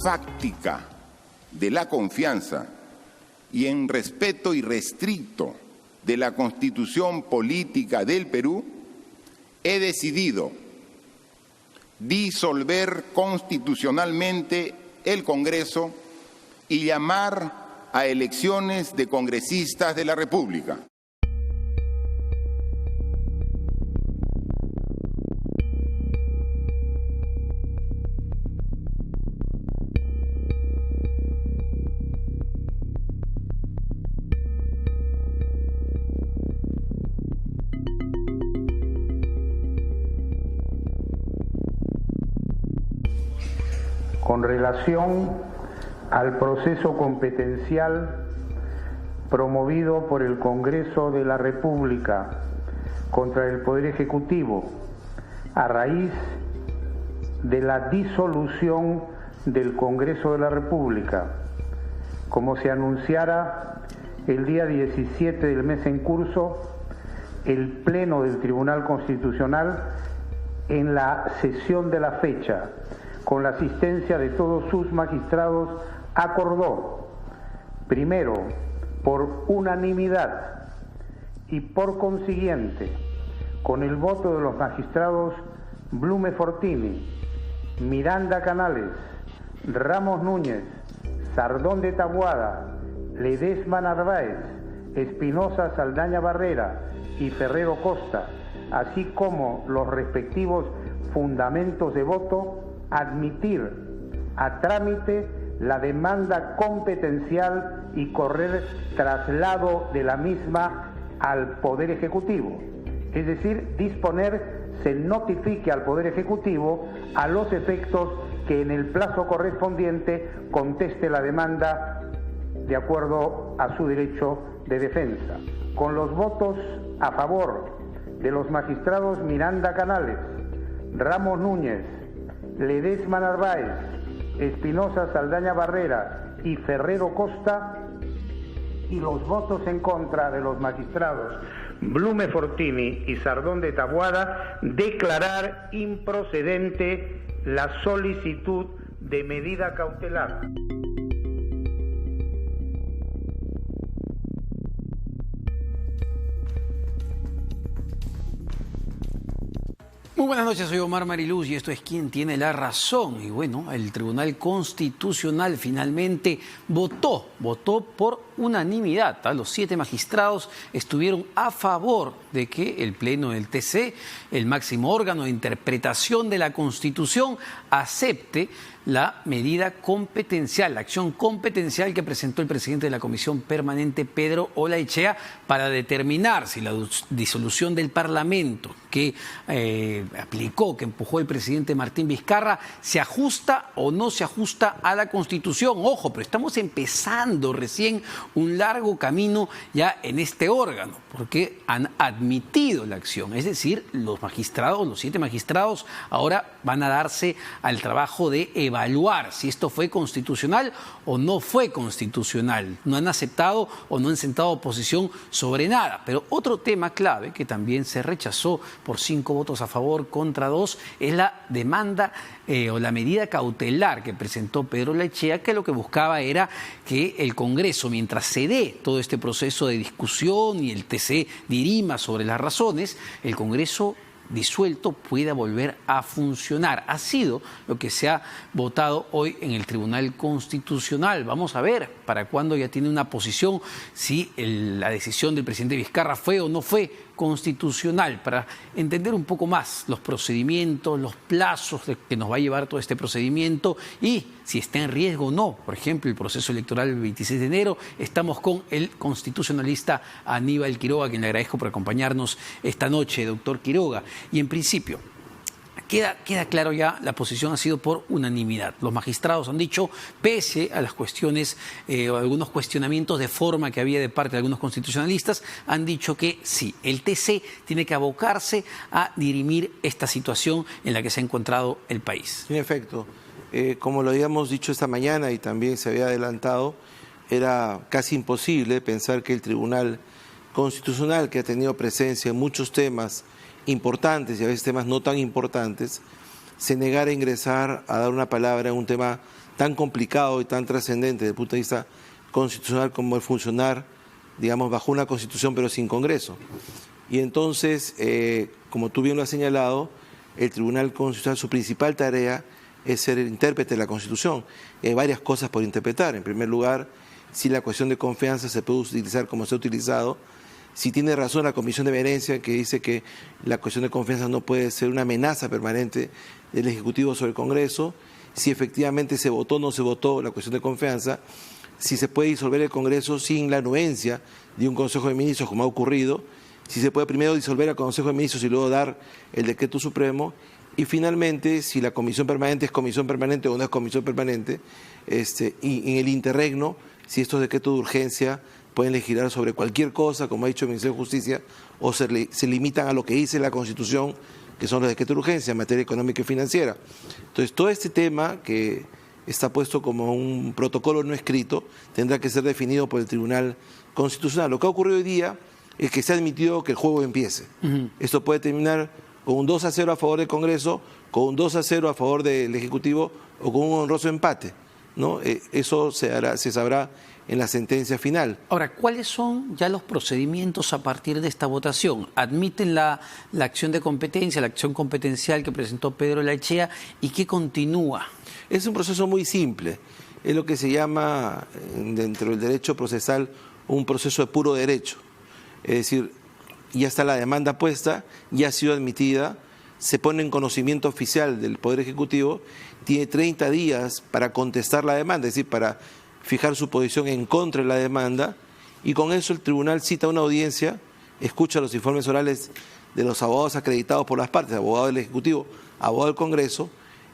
fáctica de la confianza y en respeto irrestricto de la Constitución Política del Perú, he decidido disolver constitucionalmente el Congreso y llamar a elecciones de congresistas de la República. Con relación al proceso competencial promovido por el Congreso de la República contra el Poder Ejecutivo a raíz de la disolución del Congreso de la República, como se anunciara el día 17 del mes en curso, el Pleno del Tribunal Constitucional, en la sesión de la fecha, con la asistencia de todos sus magistrados, acordó, primero, por unanimidad y por consiguiente, con el voto de los magistrados Blume Fortini, Miranda Canales, Ramos Núñez, Sardón de Taboada, Ledesma Narváez, Espinosa Saldaña Barrera y Ferrero Costa, así como los respectivos fundamentos de voto, admitir a trámite la demanda competencial y correr traslado de la misma al Poder Ejecutivo. Es decir, disponer se notifique al Poder Ejecutivo a los efectos que en el plazo correspondiente conteste la demanda de acuerdo a su derecho de defensa. Con los votos a favor de los magistrados Miranda Canales, Ramos Núñez, Ledesma Narváez, Espinosa Saldaña Barrera y Ferrero Costa, y los votos en contra de los magistrados Blume Fortini y Sardón de Taboada, declarar improcedente la solicitud de medida cautelar. Muy buenas noches, soy Omar Mariluz y esto es Quien Tiene la Razón. Y bueno, el Tribunal Constitucional finalmente votó por unanimidad. Los 7 magistrados estuvieron a favor de que el Pleno del TC, el máximo órgano de interpretación de la Constitución, acepte la medida competencial, la acción competencial que presentó el presidente de la Comisión Permanente, Pedro Olaechea, para determinar si la disolución del Parlamento que aplicó, que empujó el presidente Martín Vizcarra, se ajusta o no se ajusta a la Constitución. Ojo, pero estamos empezando recién un largo camino ya en este órgano, porque han admitido la acción. Es decir, los magistrados, los 7 magistrados, ahora van a darse al trabajo de evaluar si esto fue constitucional o no fue constitucional. No han aceptado o no han sentado posición sobre nada. Pero otro tema clave que también se rechazó por 5 votos a favor contra 2 es la demanda o la medida cautelar que presentó Pedro Olaechea, que lo que buscaba era que el Congreso, mientras se dé todo este proceso de discusión y el TC dirima sobre las razones, el Congreso disuelto pueda volver a funcionar. Ha sido lo que se ha votado hoy en el Tribunal Constitucional. Vamos a ver para cuándo ya tiene una posición si la decisión del presidente Vizcarra fue o no fue constitucional, para entender un poco más los procedimientos, los plazos que nos va a llevar todo este procedimiento y si está en riesgo o no. Por ejemplo, el proceso electoral del 26 de enero. Estamos con el constitucionalista Aníbal Quiroga, a quien le agradezco por acompañarnos esta noche, doctor Quiroga. Y en principio, queda claro ya, la posición ha sido por unanimidad. Los magistrados han dicho, pese a las cuestiones o algunos cuestionamientos de forma que había de parte de algunos constitucionalistas, han dicho que sí, el TC tiene que abocarse a dirimir esta situación en la que se ha encontrado el país. En efecto, como lo habíamos dicho esta mañana y también se había adelantado, era casi imposible pensar que el Tribunal Constitucional, que ha tenido presencia en muchos temas importantes y a veces temas no tan importantes, se negara a ingresar a dar una palabra en un tema tan complicado y tan trascendente desde el punto de vista constitucional como el funcionar, digamos, bajo una constitución pero sin Congreso. Y entonces, como tú bien lo has señalado, el Tribunal Constitucional, su principal tarea es ser el intérprete de la Constitución. Hay varias cosas por interpretar. En primer lugar, si la cuestión de confianza se puede utilizar como se ha utilizado, si tiene razón la Comisión de Venecia, que dice que la cuestión de confianza no puede ser una amenaza permanente del Ejecutivo sobre el Congreso, si efectivamente se votó o no se votó la cuestión de confianza, si se puede disolver el Congreso sin la anuencia de un Consejo de Ministros, como ha ocurrido, si se puede primero disolver el Consejo de Ministros y luego dar el decreto supremo, y finalmente, si la comisión permanente es comisión permanente o no es comisión permanente, y en el interregno, si estos decretos de urgencia pueden legislar sobre cualquier cosa, como ha dicho el Ministerio de Justicia, o se limitan a lo que dice la Constitución, que son los decretos de urgencia en materia económica y financiera. Entonces, todo este tema que está puesto como un protocolo no escrito, tendrá que ser definido por el Tribunal Constitucional. Lo que ha ocurrido hoy día es que se ha admitido que el juego empiece. Esto puede terminar con un 2-0 a favor del Congreso, con un 2-0 a favor del Ejecutivo o con un honroso empate, ¿no? Eso se sabrá en la sentencia final. Ahora, ¿cuáles son ya los procedimientos a partir de esta votación? ¿Admiten la acción de competencia, la acción competencial que presentó Pedro Laechea y qué continúa? Es un proceso muy simple. Es lo que se llama, dentro del derecho procesal, un proceso de puro derecho. Es decir, ya está la demanda puesta, ya ha sido admitida, se pone en conocimiento oficial del Poder Ejecutivo, tiene 30 días para contestar la demanda, es decir, para fijar su posición en contra de la demanda, y con eso el tribunal cita una audiencia, escucha los informes orales de los abogados acreditados por las partes, abogado del Ejecutivo, abogado del Congreso,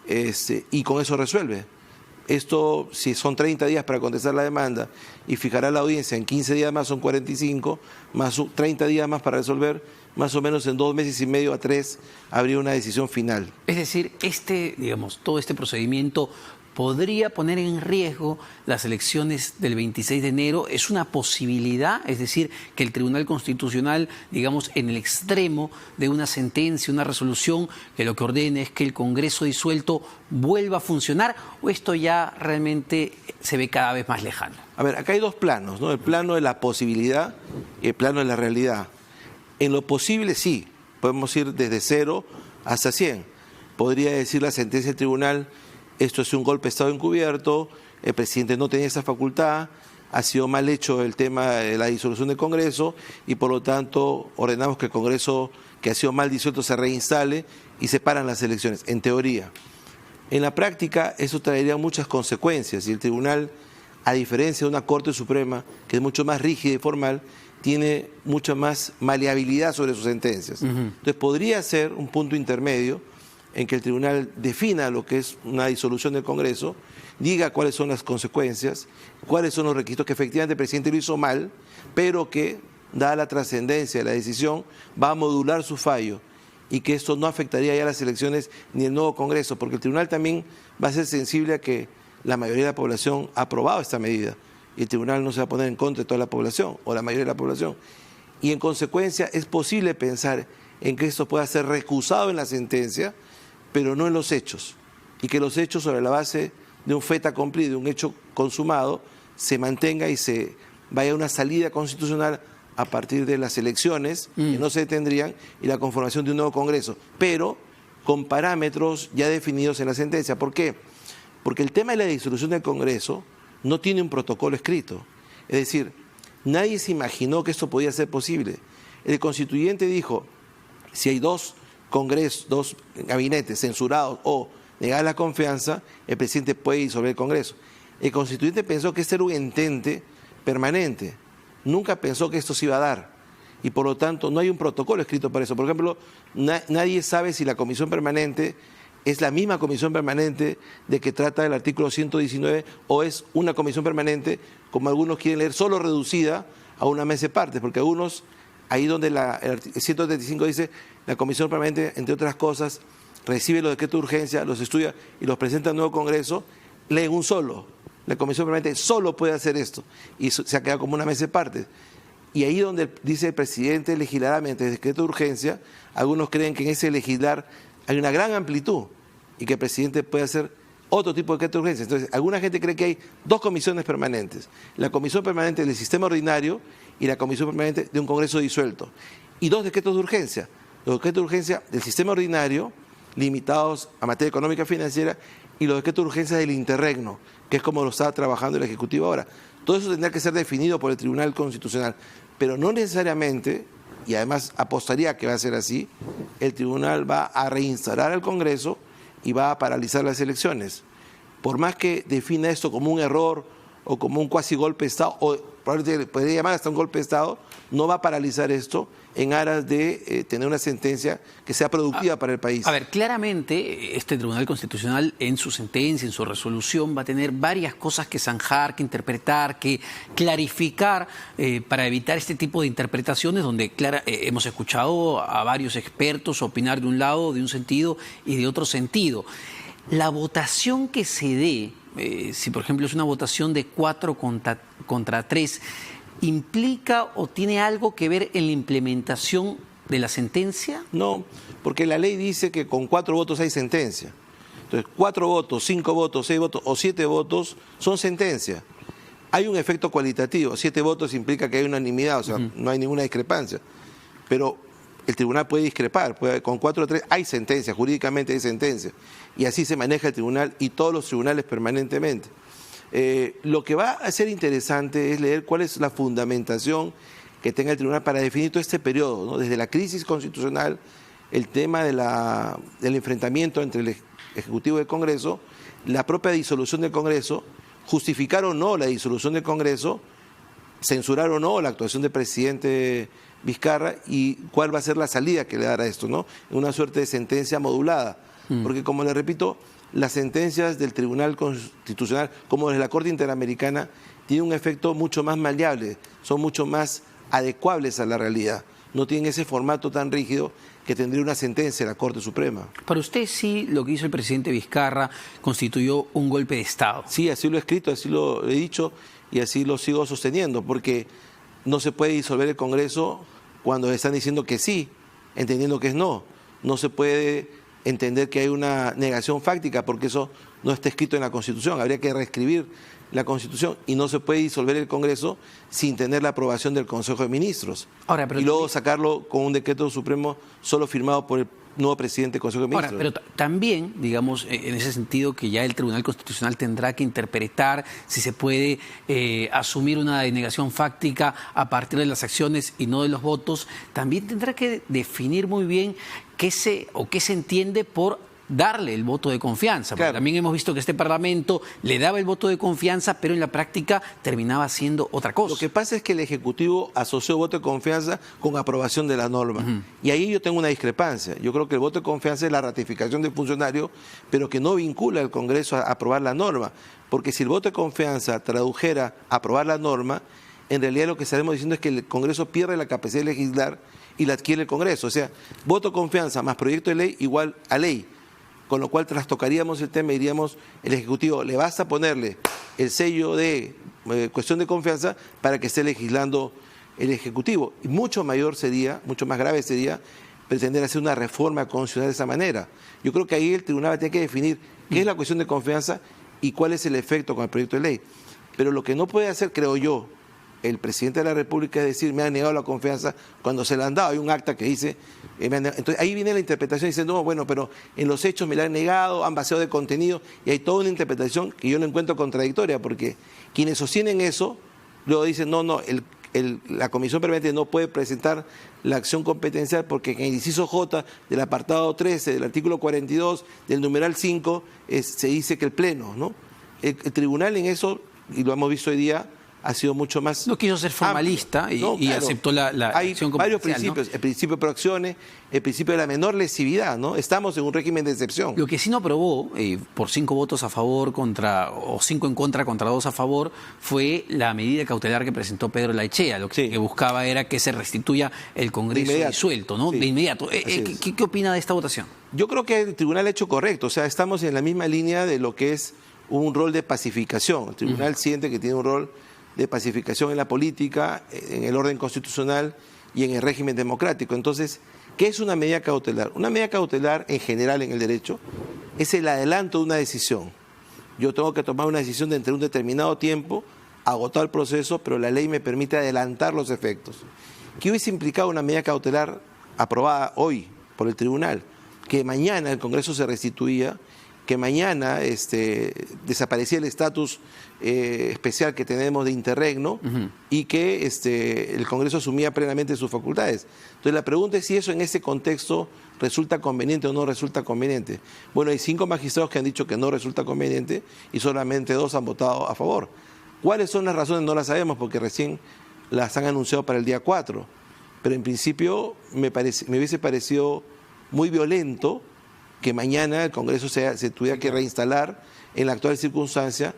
y con eso resuelve. Esto, si son 30 días para contestar la demanda y fijará la audiencia en 15 días más, son 45, más 30 días más para resolver, más o menos en 2 meses y medio a 3 habría una decisión final. Es decir, todo este procedimiento podría poner en riesgo las elecciones del 26 de enero. ¿Es una posibilidad? Es decir, que el Tribunal Constitucional, digamos, en el extremo de una sentencia, una resolución, que lo que ordene es que el Congreso disuelto vuelva a funcionar, ¿o esto ya realmente se ve cada vez más lejano? A ver, acá hay dos planos, ¿no? El plano de la posibilidad y el plano de la realidad. En lo posible, sí, podemos ir desde 0 hasta 100. Podría decir la sentencia del tribunal: esto es un golpe de Estado encubierto, el presidente no tenía esa facultad, ha sido mal hecho el tema de la disolución del Congreso y por lo tanto ordenamos que el Congreso que ha sido mal disuelto se reinstale y se paran las elecciones, en teoría. En la práctica eso traería muchas consecuencias y el tribunal, a diferencia de una Corte Suprema que es mucho más rígida y formal, tiene mucha más maleabilidad sobre sus sentencias. Entonces podría ser un punto intermedio en que el tribunal defina lo que es una disolución del Congreso, diga cuáles son las consecuencias, cuáles son los requisitos, que efectivamente el presidente lo hizo mal, pero que, dada la trascendencia de la decisión, va a modular su fallo y que esto no afectaría ya las elecciones ni el nuevo Congreso, porque el tribunal también va a ser sensible a que la mayoría de la población ha aprobado esta medida y el tribunal no se va a poner en contra de toda la población o la mayoría de la población. Y en consecuencia es posible pensar en que esto pueda ser recusado en la sentencia, pero no en los hechos, y que los hechos sobre la base de un fait accompli, de un hecho consumado, se mantenga y se vaya a una salida constitucional a partir de las elecciones, que no se detendrían, y la conformación de un nuevo Congreso, pero con parámetros ya definidos en la sentencia. ¿Por qué? Porque el tema de la disolución del Congreso no tiene un protocolo escrito. Es decir, nadie se imaginó que esto podía ser posible. El constituyente dijo, si hay dos gabinetes censurados o negada la confianza, el presidente puede disolver el Congreso. El constituyente pensó que este era un entente permanente, nunca pensó que esto se iba a dar y por lo tanto no hay un protocolo escrito para eso. Por ejemplo, nadie sabe si la comisión permanente es la misma comisión permanente de que trata el artículo 119 o es una comisión permanente, como algunos quieren leer, solo reducida a una mesa de partes, porque algunos, ahí donde el 135 dice, la comisión permanente, entre otras cosas, recibe los decretos de urgencia, los estudia y los presenta al nuevo Congreso, leen un solo. La comisión permanente solo puede hacer esto y se ha quedado como una mesa de partes. Y ahí donde dice el presidente legislará mediante decreto de urgencia, algunos creen que en ese legislar hay una gran amplitud y que el presidente puede hacer otro tipo de decreto de urgencia. Entonces, alguna gente cree que hay dos comisiones permanentes. La comisión permanente del sistema ordinario y la comisión permanente de un Congreso disuelto. Y dos decretos de urgencia. Los decretos de urgencia del sistema ordinario, limitados a materia económica y financiera, y los decretos de urgencia del interregno, que es como lo está trabajando el Ejecutivo ahora. Todo eso tendrá que ser definido por el Tribunal Constitucional, pero no necesariamente, y además apostaría que va a ser así, el Tribunal va a reinstalar al Congreso y va a paralizar las elecciones. Por más que defina esto como un error o como un cuasi golpe de Estado, o probablemente podría llamar hasta un golpe de Estado, no va a paralizar esto en aras de tener una sentencia que sea productiva para el país. A ver, claramente este Tribunal Constitucional en su sentencia, en su resolución, va a tener varias cosas que zanjar, que interpretar, que clarificar para evitar este tipo de interpretaciones donde hemos escuchado a varios expertos opinar de un lado, de un sentido y de otro sentido. La votación que se dé, si por ejemplo es una votación de 4 contra 3, ¿implica o tiene algo que ver en la implementación de la sentencia? No, porque la ley dice que con 4 votos hay sentencia. Entonces, 4 votos, 5 votos, 6 votos o 7 votos son sentencia. Hay un efecto cualitativo. 7 votos implica que hay unanimidad, o sea, no hay ninguna discrepancia. Pero el tribunal puede discrepar, con 4 o 3 hay sentencia, jurídicamente hay sentencia. Y así se maneja el tribunal y todos los tribunales permanentemente. Lo que va a ser interesante es leer cuál es la fundamentación que tenga el tribunal para definir todo este periodo, ¿no? Desde la crisis constitucional, el tema del enfrentamiento entre el Ejecutivo y el Congreso, la propia disolución del Congreso, justificar o no la disolución del Congreso, censurar o no la actuación del presidente Vizcarra y cuál va a ser la salida que le dará a esto, ¿no? Una suerte de sentencia modulada, porque como le repito, las sentencias del Tribunal Constitucional, como de la Corte Interamericana, tienen un efecto mucho más maleable, son mucho más adecuables a la realidad. No tienen ese formato tan rígido que tendría una sentencia de la Corte Suprema. Para usted sí, lo que hizo el presidente Vizcarra constituyó un golpe de Estado. Sí, así lo he escrito, así lo he dicho y así lo sigo sosteniendo, porque no se puede disolver el Congreso cuando están diciendo que sí, entendiendo que es no. No se puede entender que hay una negación fáctica, porque eso no está escrito en la Constitución. Habría que reescribir la Constitución y no se puede disolver el Congreso sin tener la aprobación del Consejo de Ministros. Ahora, pero y luego sacarlo con un decreto supremo solo firmado por el nuevo presidente del Consejo de Ministros. Ahora, pero también, digamos, en ese sentido que ya el Tribunal Constitucional tendrá que interpretar si se puede asumir una denegación fáctica a partir de las acciones y no de los votos, también tendrá que definir muy bien qué se entiende por darle el voto de confianza. Claro. También hemos visto que este Parlamento le daba el voto de confianza, pero en la práctica terminaba siendo otra cosa. Lo que pasa es que el Ejecutivo asoció voto de confianza con aprobación de la norma. Y ahí yo tengo una discrepancia. Yo creo que el voto de confianza es la ratificación del funcionario, pero que no vincula al Congreso a aprobar la norma. Porque si el voto de confianza tradujera a aprobar la norma, en realidad lo que estaremos diciendo es que el Congreso pierde la capacidad de legislar y la adquiere el Congreso. O sea, voto de confianza más proyecto de ley igual a ley. Con lo cual trastocaríamos el tema y diríamos, el Ejecutivo le basta ponerle el sello de cuestión de confianza para que esté legislando el Ejecutivo. Y mucho mayor sería, mucho más grave sería pretender hacer una reforma constitucional de esa manera. Yo creo que ahí el tribunal va a tener que definir qué es la cuestión de confianza y cuál es el efecto con el proyecto de ley. Pero lo que no puede hacer, creo yo, el presidente de la República es decir, me han negado la confianza cuando se la han dado. Hay un acta que dice, entonces ahí viene la interpretación diciendo, no, bueno, pero en los hechos me la han negado, han vaciado de contenido, y hay toda una interpretación que yo no encuentro contradictoria, porque quienes sostienen eso, luego dicen, no, la Comisión Permanente no puede presentar la acción competencial porque en el inciso J del apartado 13 del artículo 42 del numeral 5 se dice que el Pleno, ¿no? El tribunal en eso, y lo hemos visto hoy día, ha sido mucho más... No quiso ser formalista y claro, aceptó la acción competencial. Hay varios principios, ¿no? El principio de pro acciones, el principio de la menor lesividad, ¿no? Estamos en un régimen de excepción. Lo que sí no aprobó, por 5 votos a favor o 5 en contra contra 2 a favor, fue la medida cautelar que presentó Pedro Laechea. Lo que buscaba era que se restituya el Congreso disuelto, ¿no? Sí. De inmediato. ¿Qué opina de esta votación? Yo creo que el tribunal ha hecho correcto, o sea, estamos en la misma línea de lo que es un rol de pacificación. El tribunal siente que tiene un rol de pacificación en la política, en el orden constitucional y en el régimen democrático. Entonces, ¿qué es una medida cautelar? Una medida cautelar, en general en el derecho, es el adelanto de una decisión. yo tengo que tomar una decisión de entre un determinado tiempo, agotar el proceso, pero la ley me permite adelantar los efectos. ¿Qué hubiese implicado una medida cautelar aprobada hoy por el tribunal? Que mañana el Congreso se restituía, que mañana desaparecía el estatus especial que tenemos de interregno y que el Congreso asumía plenamente sus facultades. Entonces la pregunta es si eso en ese contexto resulta conveniente o no resulta conveniente. Bueno, hay 5 magistrados que han dicho que no resulta conveniente y solamente 2 han votado a favor. ¿Cuáles son las razones? No las sabemos porque recién las han anunciado para el día 4. Pero en principio me hubiese parecido muy violento que mañana el Congreso se tuviera que reinstalar en la actual circunstancia.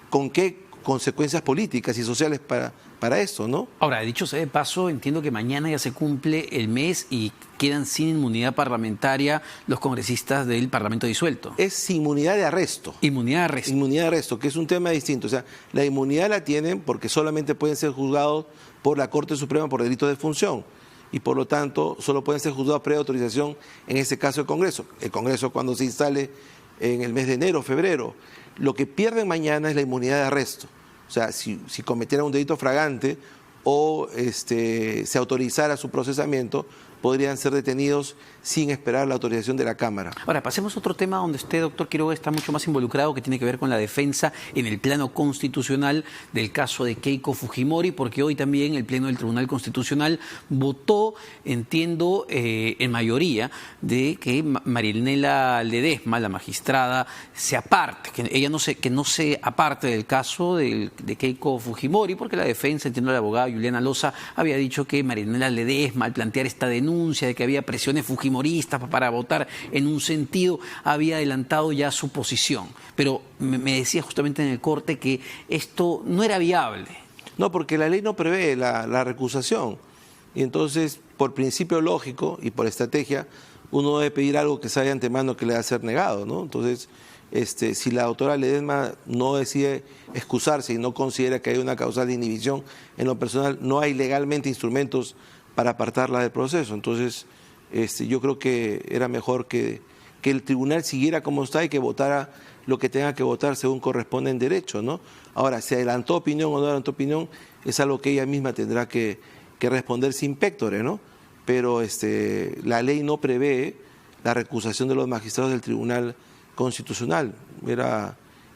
¿Con qué consecuencias políticas y sociales para esto, no? Ahora, dicho sea de paso, entiendo que mañana ya se cumple el mes y quedan sin inmunidad parlamentaria los congresistas del Parlamento disuelto. Es inmunidad de arresto. Inmunidad de arresto. Inmunidad de arresto, que es un tema distinto. O sea, la inmunidad la tienen porque solamente pueden ser juzgados por la Corte Suprema por delitos de función. Y por lo tanto, solo pueden ser juzgados previa autorización, en este caso el Congreso. El Congreso cuando se instale en el mes de enero, febrero. Lo que pierden mañana es la inmunidad de arresto. O sea, si cometieran un delito fragante o se autorizara su procesamiento, podrían ser detenidos sin esperar la autorización de la Cámara. Ahora, pasemos a otro tema donde usted, doctor Quiroga, está mucho más involucrado, que tiene que ver con la defensa en el plano constitucional del caso de Keiko Fujimori, porque hoy también el Pleno del Tribunal Constitucional votó, entiendo, en mayoría, de que Marianela Ledesma, la magistrada, se aparte, que no se aparte del caso de Keiko Fujimori, porque la defensa, entiendo, la abogada Juliana Loza había dicho que Marianela Ledesma, al plantear esta denuncia de que había presiones fujimoristas para votar en un sentido, había adelantado ya su posición. Pero me decía justamente en el corte que esto no era viable. No, porque la ley no prevé la recusación. Y entonces, por principio lógico y por estrategia, uno debe pedir algo que sabe de antemano que le va a ser negado, ¿no? Entonces, si la doctora Ledesma no decide excusarse y no considera que hay una causal de inhibición en lo personal, no hay legalmente instrumentos para apartarla del proceso. Entonces, yo creo que era mejor que el tribunal siguiera como está y que votara lo que tenga que votar según corresponde en derecho, ¿no? Ahora, si adelantó opinión o no adelantó opinión, es algo que ella misma tendrá que responder sin pectore, ¿no? Pero la ley no prevé la recusación de los magistrados del Tribunal Constitucional.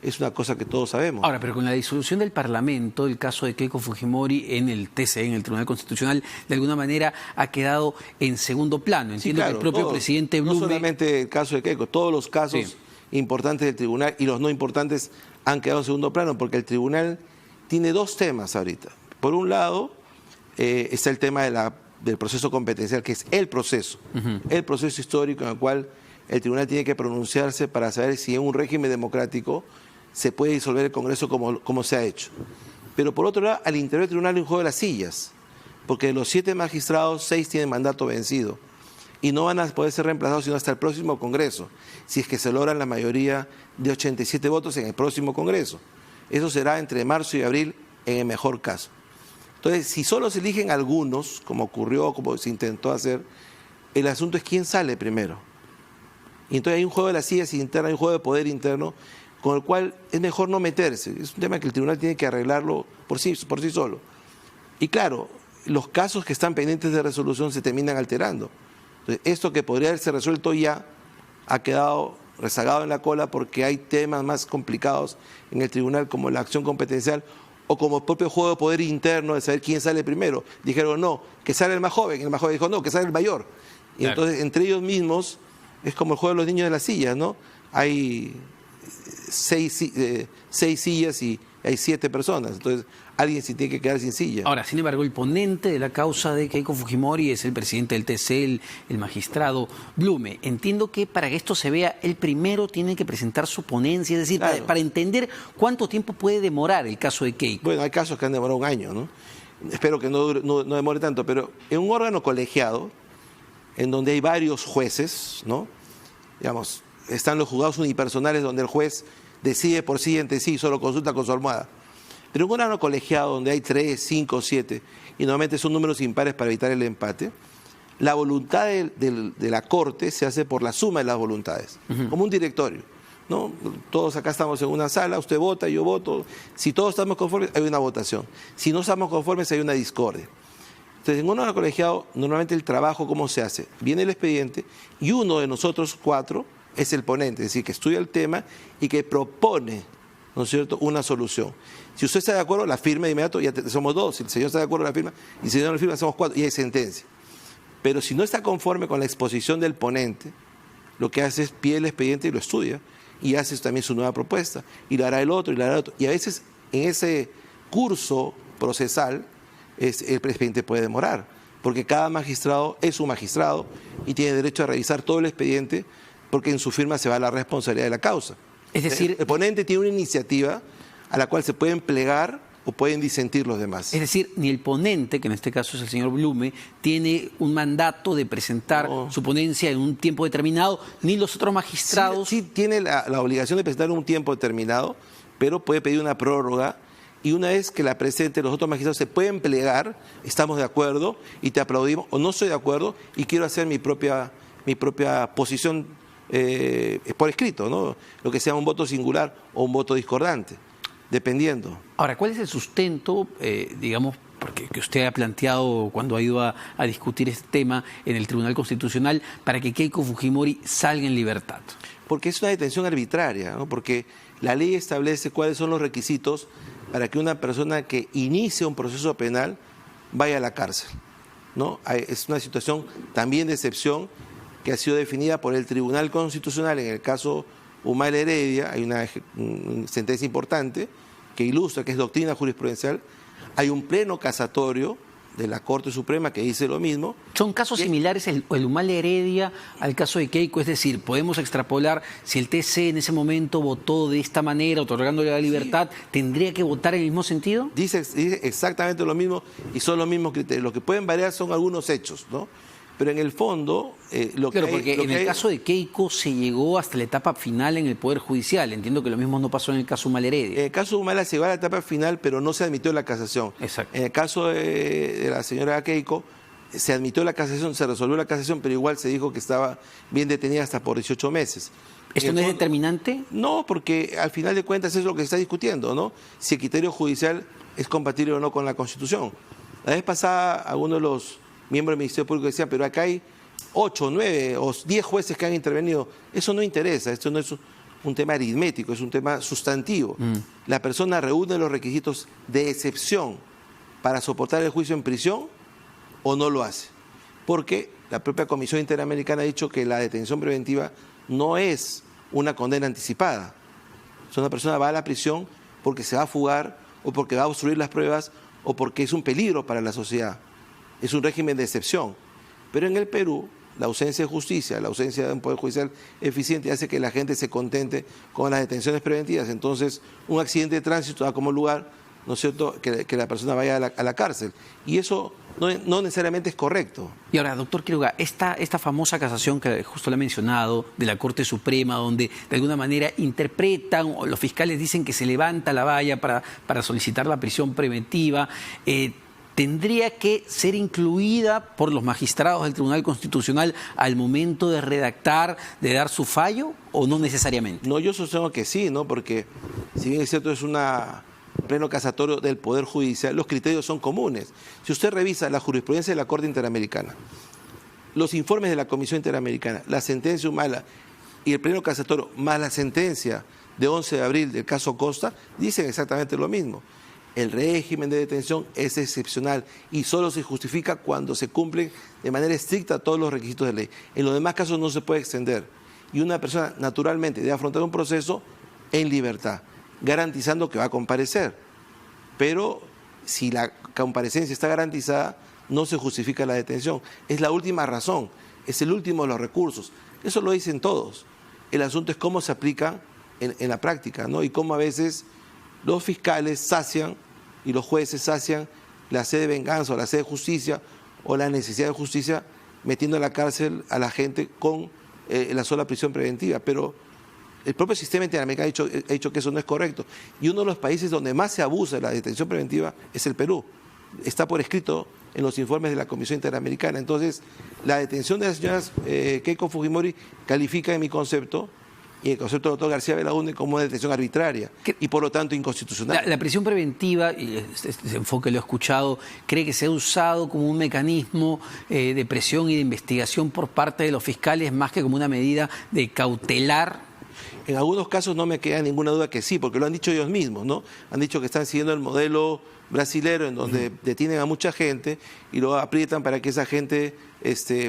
Es una cosa que todos sabemos. Ahora, pero con la disolución del Parlamento, el caso de Keiko Fujimori en el TCE, en el Tribunal Constitucional, de alguna manera ha quedado en segundo plano. Entiendo que el propio presidente Blume... No solamente el caso de Keiko, todos los casos importantes del tribunal y los no importantes han quedado en segundo plano, porque el tribunal tiene 2 temas ahorita. Por un lado, está el tema del proceso competencial, que es el proceso histórico en el cual el tribunal tiene que pronunciarse para saber si en un régimen democrático se puede disolver el Congreso como se ha hecho. Pero por otro lado, al interior del tribunal hay un juego de las sillas, porque de los 7 magistrados, 6 tienen mandato vencido y no van a poder ser reemplazados sino hasta el próximo Congreso, si es que se logran la mayoría de 87 votos en el próximo Congreso. Eso será entre marzo y abril en el mejor caso. Entonces, si solo se eligen algunos, como ocurrió, como se intentó hacer, el asunto es quién sale primero. Y entonces hay un juego de las sillas internas, hay un juego de poder interno, con el cual es mejor no meterse. Es un tema que el tribunal tiene que arreglarlo por sí solo. Y claro, los casos que están pendientes de resolución se terminan alterando. Entonces, esto que podría haberse resuelto ya ha quedado rezagado en la cola porque hay temas más complicados en el tribunal, como la acción competencial o como el propio juego de poder interno de saber quién sale primero. Dijeron no, que sale el más joven. El más joven dijo no, que sale el mayor. Y entonces entre ellos mismos es como el juego de los niños de las sillas, ¿no? Hay 6 sillas y hay 7 personas, entonces alguien se tiene que quedar sin silla. Ahora, sin embargo, el ponente de la causa de Keiko Fujimori es el presidente del TC, el magistrado Blume. Entiendo que para que esto se vea, él primero tiene que presentar su ponencia, es decir, claro, para entender cuánto tiempo puede demorar el caso de Keiko. Bueno, hay casos que han demorado 1 año, ¿no? Espero que no demore tanto, pero en un órgano colegiado, en donde hay varios jueces, ¿no? Digamos, están los juzgados unipersonales donde el juez decide por sí entre sí, solo consulta con su almohada. Pero en un órgano colegiado donde hay 3, 5, 7, y normalmente son números impares para evitar el empate, la voluntad de la Corte se hace por la suma de las voluntades, como un directorio. ¿no? Todos acá estamos en una sala, usted vota, yo voto. Si todos estamos conformes, hay una votación. Si no estamos conformes, hay una discordia. Entonces, en un órgano colegiado, normalmente el trabajo, ¿cómo se hace? Viene el expediente y uno de nosotros 4 es el ponente, es decir, que estudia el tema y que propone, ¿no es cierto?, una solución. Si usted está de acuerdo, la firma de inmediato, ya somos 2. Si el señor está de acuerdo, la firma, y si el señor no la firma, somos 4 y hay sentencia. Pero si no está conforme con la exposición del ponente, lo que hace es pide el expediente y lo estudia, y hace también su nueva propuesta, y la hará el otro, y la hará el otro. Y a veces en ese curso procesal, el expediente puede demorar, porque cada magistrado es un magistrado y tiene derecho a revisar todo el expediente, porque en su firma se va la responsabilidad de la causa. Es decir, el ponente tiene una iniciativa a la cual se pueden plegar o pueden disentir los demás. Es decir, ni el ponente, que en este caso es el señor Blume, tiene un mandato de presentar su ponencia en un tiempo determinado, ni los otros magistrados. Sí tiene la obligación de presentar en un tiempo determinado, pero puede pedir una prórroga, y una vez que la presente, los otros magistrados se pueden plegar, estamos de acuerdo y te aplaudimos, o no estoy de acuerdo y quiero hacer mi propia posición por escrito, ¿no? Lo que sea un voto singular o un voto discordante, dependiendo. Ahora, ¿cuál es el sustento, digamos, porque que usted ha planteado cuando ha ido a discutir este tema en el Tribunal Constitucional para que Keiko Fujimori salga en libertad? Porque es una detención arbitraria, ¿no? Porque la ley establece cuáles son los requisitos para que una persona que inicie un proceso penal vaya a la cárcel, ¿no? Es una situación también de excepción que ha sido definida por el Tribunal Constitucional. En el caso Humala Heredia hay una sentencia importante que ilustra, que es doctrina jurisprudencial. Hay un pleno casatorio de la Corte Suprema que dice lo mismo. ¿Son casos similares el Humala Heredia al caso de Keiko? Es decir, podemos extrapolar, si el TC en ese momento votó de esta manera, otorgándole la libertad, ¿tendría que votar en el mismo sentido? Dice exactamente lo mismo y son los mismos criterios. Lo que pueden variar son algunos hechos, ¿no? Pero en el fondo, porque en el caso de Keiko se llegó hasta la etapa final en el Poder Judicial. Entiendo que lo mismo no pasó en el caso Humala Heredia. En el caso Humala se llegó a la etapa final, pero no se admitió la casación. Exacto. En el caso de la señora Keiko, se admitió la casación, se resolvió la casación, pero igual se dijo que estaba bien detenida hasta por 18 meses. ¿Esto no es determinante? No, porque al final de cuentas es lo que se está discutiendo, ¿no? Si el criterio judicial es compatible o no con la Constitución. La vez pasada, algunos de los miembros del Ministerio Público decían, pero acá hay 8, 9 o 10 jueces que han intervenido. Eso no interesa, esto no es un tema aritmético, es un tema sustantivo. La persona reúne los requisitos de excepción para soportar el juicio en prisión o no lo hace. Porque la propia Comisión Interamericana ha dicho que la detención preventiva no es una condena anticipada. O sea, una persona va a la prisión porque se va a fugar o porque va a obstruir las pruebas o porque es un peligro para la sociedad. Es un régimen de excepción. Pero en el Perú, la ausencia de justicia, la ausencia de un poder judicial eficiente hace que la gente se contente con las detenciones preventivas. Entonces, un accidente de tránsito da como lugar, ¿no es cierto?, que la persona vaya a la cárcel. Y eso no necesariamente es correcto. Y ahora, doctor Quiroga, esta famosa casación que justo le he mencionado de la Corte Suprema, donde de alguna manera interpretan, o los fiscales dicen que se levanta la valla para solicitar la prisión preventiva, ¿tendría que ser incluida por los magistrados del Tribunal Constitucional al momento de redactar, de dar su fallo, o no necesariamente? No, yo sostengo que sí, ¿no? Porque si bien es cierto, es un pleno casatorio del Poder Judicial, los criterios son comunes. Si usted revisa la jurisprudencia de la Corte Interamericana, los informes de la Comisión Interamericana, la sentencia Humala y el pleno casatorio, más la sentencia de 11 de abril del caso Costa, dicen exactamente lo mismo. El régimen de detención es excepcional y solo se justifica cuando se cumplen de manera estricta todos los requisitos de ley. En los demás casos no se puede extender. Y una persona naturalmente debe afrontar un proceso en libertad, garantizando que va a comparecer. Pero si la comparecencia está garantizada, no se justifica la detención. Es la última razón, es el último de los recursos. Eso lo dicen todos. El asunto es cómo se aplica en la práctica, ¿no? Y cómo a veces los fiscales sacian y los jueces sacian la sed de venganza o la sed de justicia o la necesidad de justicia metiendo a la cárcel a la gente con la sola prisión preventiva. Pero el propio sistema interamericano ha dicho que eso no es correcto. Y uno de los países donde más se abusa de la detención preventiva es el Perú. Está por escrito en los informes de la Comisión Interamericana. Entonces, la detención de las señoras Keiko Fujimori califica, en mi concepto, y el concepto del doctor García Belaúnde como una detención arbitraria y por lo tanto inconstitucional. La prisión preventiva, y este enfoque lo he escuchado, cree que se ha usado como un mecanismo de presión y de investigación por parte de los fiscales más que como una medida de cautelar. En algunos casos no me queda ninguna duda que sí, porque lo han dicho ellos mismos, ¿no? Han dicho que están siguiendo el modelo brasilero en donde detienen a mucha gente y lo aprietan para que esa gente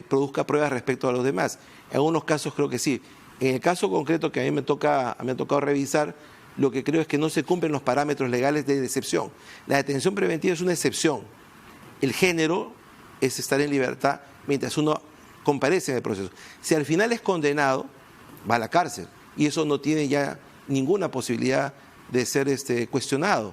produzca pruebas respecto a los demás. En algunos casos creo que sí. En el caso concreto que a mí me ha tocado revisar, lo que creo es que no se cumplen los parámetros legales de excepción. La detención preventiva es una excepción. El género es estar en libertad mientras uno comparece en el proceso. Si al final es condenado, va a la cárcel y eso no tiene ya ninguna posibilidad de ser cuestionado.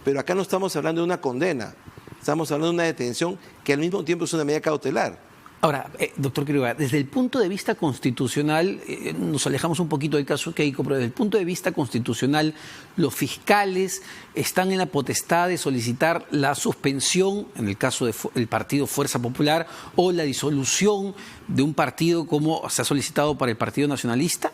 Pero acá no estamos hablando de una condena, estamos hablando de una detención que al mismo tiempo es una medida cautelar. Ahora, doctor Quiroga, desde el punto de vista constitucional, nos alejamos un poquito del caso Keiko, pero desde el punto de vista constitucional, los fiscales están en la potestad de solicitar la suspensión, en el caso del partido Fuerza Popular, o la disolución de un partido como se ha solicitado para el Partido Nacionalista.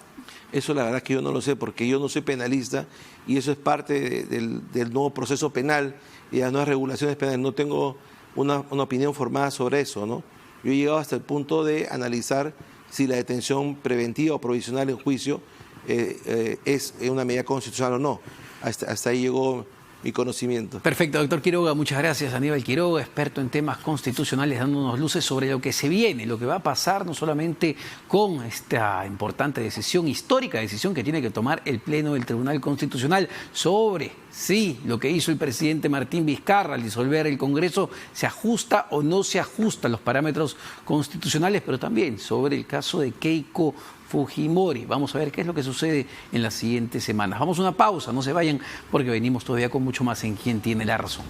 Eso la verdad es que yo no lo sé, porque yo no soy penalista y eso es parte del nuevo proceso penal y de las nuevas regulaciones penales. No tengo una opinión formada sobre eso, ¿no? Yo he llegado hasta el punto de analizar si la detención preventiva o provisional en juicio es una medida constitucional o no. Hasta ahí llegó mi conocimiento. Perfecto, doctor Quiroga, muchas gracias. Aníbal Quiroga, experto en temas constitucionales, dándonos luces sobre lo que se viene, lo que va a pasar no solamente con esta importante decisión, histórica decisión que tiene que tomar el Pleno del Tribunal Constitucional sobre si lo que hizo el presidente Martín Vizcarra al disolver el Congreso se ajusta o no se ajusta a los parámetros constitucionales, pero también sobre el caso de Keiko Fujimori. Vamos a ver qué es lo que sucede en las siguientes semanas. Vamos a una pausa, no se vayan porque venimos todavía con mucho más en Quién Tiene la Razón.